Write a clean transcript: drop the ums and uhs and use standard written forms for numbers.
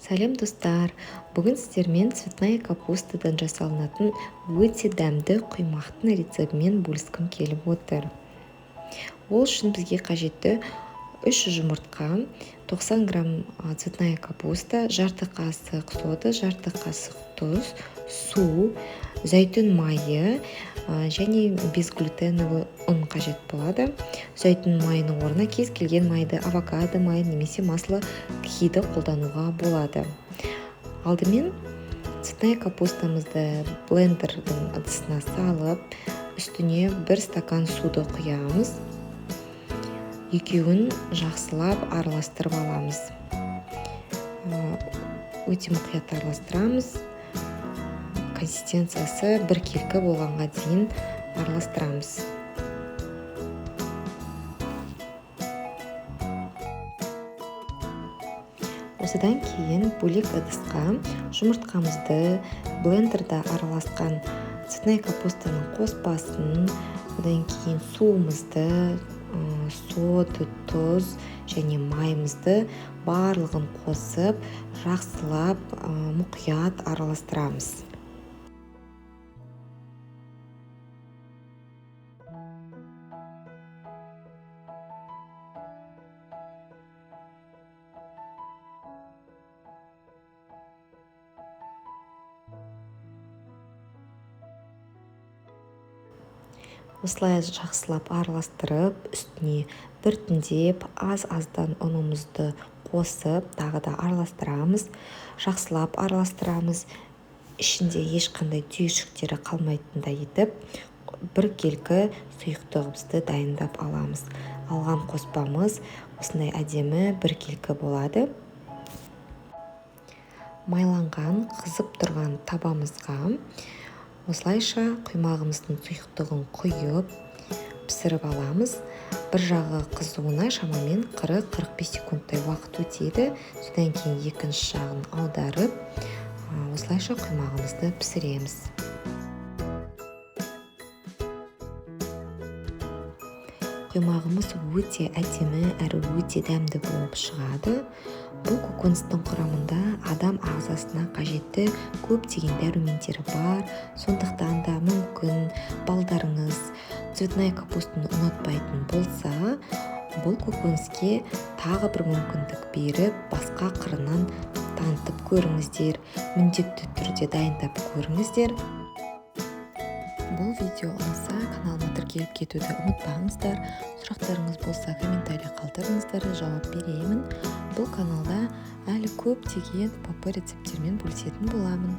Сәлем достар! Бүгін сіздермен цветная капустадан жасалынатын өте дәмді құймақтың рецебімен бөліскім келіп отыр. Ол үшін бізге қажетті 3 жұмыртқа, 90 грамм цветная капуста, жарты қасық сода, жарты қасық тұз, су, зәйтүн майы және безглютеновый ұн қажет болады. Зәйтүн майының орнына кез келген майды, авокадо майы немесе масло киді қолдануға болады. Алдымен цветная капустамызды блендердің ыдысына салып, үстіне 1 стакан суды құямыз. Екеуін жақсылап араластырып аламыз. Өте мұқият араластырамыз. Консистенциясы біркелкі болғанға дейін араластырамыз. Осыдан кейін бөлек ыдысқа жұмыртқамызды, блендерда араласқан цветная капустаның қоспасын, одан кейін суымызды, сода, тұз және майымызды барлығын қосып, жақсылап, мұқият араластырамыз. Осылай жақсылап араластырып, үстіне біртіндеп аз-аздан ұнымызды қосып, тағы да араластырамыз. Жақсылап араластырамыз. Ішінде ешқандай түйіршіктері қалмайтындай етіп, біркелкі сұйықтығымызды дайындап аламыз. Алған қоспамыз осындай әдемі біркелкі болады. Майланған, қызып тұрған табамызға осылайша құймағымыздың сұйықтығын құйып, пісіріп аламыз. Бір жағы қызуына шамамен 40-45 секундтай уақыт өтеді. Содан кейін екінші жағын аударып, осылайша құймағымызды пісіреміз. Құймағымыз өте әдемі әрі өте дәмді болып шығады. Бұл көкөністің құрамында адам ағзасына қажетті көптеген дәрумендері бар. Сондықтан да мүмкін балдарыңыз цветная капустаны ұнатпайтын болса, бұл көкөніске тағы бір мүмкіндік беріп, басқа қырынан танытып көріңіздер, міндетті түрде дайындап көріңіздер. Бұл видео ұнаса, каналыма тіркеліп кетуді ұмытпаңыздар. Сұрақтарыңыз болса, комментарий қалдырыңыздар, жауап беремін. Бұл каналда әлі көптеген папа рецептермен бөлісетін боламын.